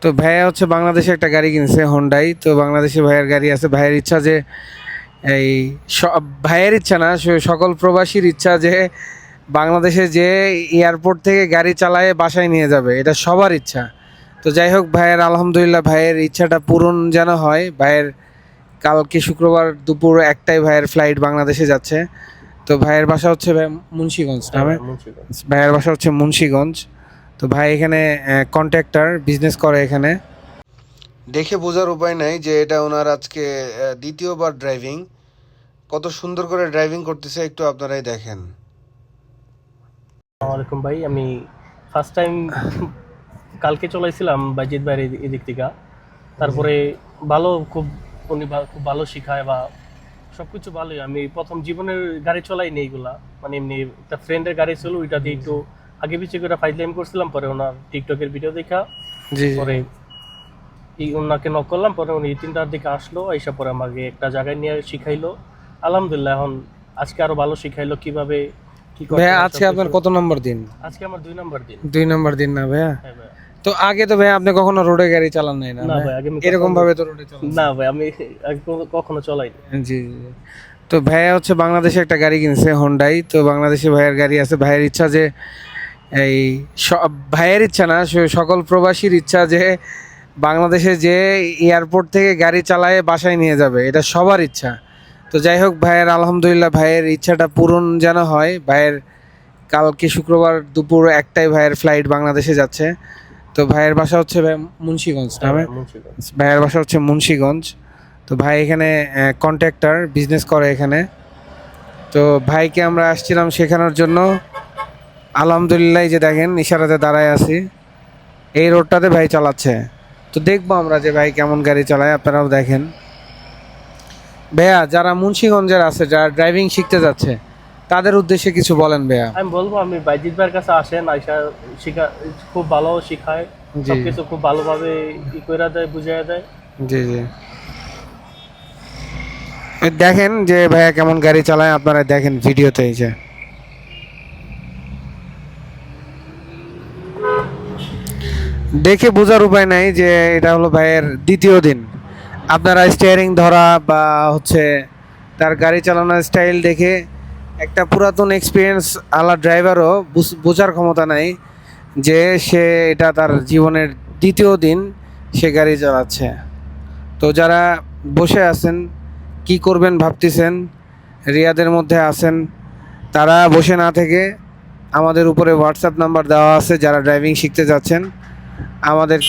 তো ভাইয়া হচ্ছে বাংলাদেশে একটা গাড়ি কিনছে হোন্ডাই। তো বাংলাদেশে ভাইয়ের গাড়ি আছে। ভাইয়ের ইচ্ছা যে এই ভাইয়ের ইচ্ছা না, সকল প্রবাসীর ইচ্ছা যে বাংলাদেশে যে এয়ারপোর্ট থেকে গাড়ি চালায় বাসায় নিয়ে যাবে, এটা সবার ইচ্ছা। তো যাই হোক, ভাইয়ের আলহামদুলিল্লাহ ভাইয়ের ইচ্ছাটা পূরণ যেন হয়। ভাইয়ের কালকে শুক্রবার দুপুর 1টায় ভাইয়ের ফ্লাইট বাংলাদেশে যাচ্ছে। তো ভাইয়ের বাসা হচ্ছে মুন্সিগঞ্জ নামে। ভাইয়ের বাসা হচ্ছে মুন্সিগঞ্জ। তো ভাই এখানে কন্ট্রাক্টর বিজনেস করে এখানে। দেখে বোঝার উপায় নাই যে এটা ওনার আজকে দ্বিতীয়বার ড্রাইভিং। কত সুন্দর করে ড্রাইভিং করতেছে একটু আপনারাই দেখেন। আসসালামাইকুম ভাই, আমি ফার্স্ট টাইম কালকে চলাইছিলাম বাইজিৎ ভাইয়ের এদিক থেকে। তারপরে ভালো, খুব উনি খুব ভালো শিখায় বা সবকিছু ভালোই। আমি প্রথম জীবনের গাড়ি চলাইনি এইগুলা, মানে এমনি একটা ফ্রেন্ডের গাড়ি ছিল, ওইটা দিয়ে একটু আগে পিছিয়ে করে ফাইজলাইম করছিলাম। পরে ওনার টিকটকের ভিডিও দেখা জি পরে ওনাকে নক করলাম। পরে উনি 3টার দিকে আসলো, এসে পরে আমাকে একটা জায়গায় নিয়ে শিখাইলো। আলহামদুলিল্লাহ, এখন আজকে আরো ভালো শিখাইলো কিভাবে কি করতে ভাইয়া, হয় আজকে আপনার সবকিছু। কত নম্বর দিন? আজকে আমার 2 নম্বর দিন। 2 নম্বর দিন না ভাইয়া? হ্যাঁ ভাই। তো আগে তো ভাইয়া আপনি কখনো রোডে গাড়ি চালান নাই না না ভাই? ভাই, আগে আমি এরকম ভাবে তো রোডে চালান না ভাই, আমি আগে কখনো চলাইনি। জি জি জি। তো ভাইয়া হচ্ছে বাংলাদেশে একটা গাড়ি কিনছে হোন্ডাই। তো বাংলাদেশে ভাইয়ের গাড়ি আছে। ভাইয়ের ইচ্ছা যে এই ভাইয়ের ইচ্ছা না, সকল প্রবাসীর ইচ্ছা যে বাংলাদেশে যে এয়ারপোর্ট থেকে গাড়ি চালায় বাসায় নিয়ে যাবে, এটা সবার ইচ্ছা। তো যাই হোক, ভাইয়ের আলহামদুলিল্লাহ ভাইয়ের ইচ্ছাটা পূরণ যেন হয়। ভাইয়ের কালকে শুক্রবার দুপুর 1টায় ভাইয়ের ফ্লাইট বাংলাদেশে যাচ্ছে। তো ভাইয়ের বাসা হচ্ছে মুন্সিগঞ্জ নামে। ভাইয়ের বাসা হচ্ছে মুন্সিগঞ্জ। তো ভাই এখানে কন্ট্রাক্টর বিজনেস করে এখানে। তো ভাইকে আমরা আসছিলাম শেখানোর জন্য। আলহামদুলিল্লাহ, যে দেখেন ইশারাতে দাঁড়ায় আছি, এই রোডটাতে ভাই চালাচ্ছে। তো দেখবো আমরা যে ভাই কেমন গাড়ি চালায়, আপনারাও দেখেন। ভাইয়া, যারা মুন্সিগঞ্জের আছে, যারা ড্রাইভিং শিখতে যাচ্ছে, তাদের উদ্দেশ্যে কিছু বলেন ভাইয়া। আমি বলবো, আমি বাইজিৎ ভাইয়ের কাছে আসেন, আইসা শিখা, খুব ভালো শিখায়, জি সবকিছু খুব ভালোভাবে কইরা দেয়, বুঝাইয়া দেয়। জি জি। এই দেখেন যে ভাইয়া কেমন গাড়ি চালায়, আপনারা দেখেন ভিডিওতে। এই যে দেখে বোঝার উপায় নাই যে এটা হলো ভাইয়ের দ্বিতীয় দিন। আপনারা স্টিয়ারিং ধরা বা হচ্ছে তার গাড়ি চালানোর স্টাইল দেখে একটা পুরাতন এক্সপিরিয়েন্স আলা ড্রাইভারও বোঝার ক্ষমতা নাই যে সে এটা তার জীবনের দ্বিতীয় দিন সে গাড়ি চালাচ্ছে। তো যারা বসে আছেন, কি করবেন ভাবতেছেন, রিয়াদের মধ্যে আছেন, তারা বসে না থেকে আমাদের উপরে হোয়াটসঅ্যাপ নাম্বার দেওয়া আছে, যারা ড্রাইভিং শিখতে যাচ্ছেন আমাদেরকে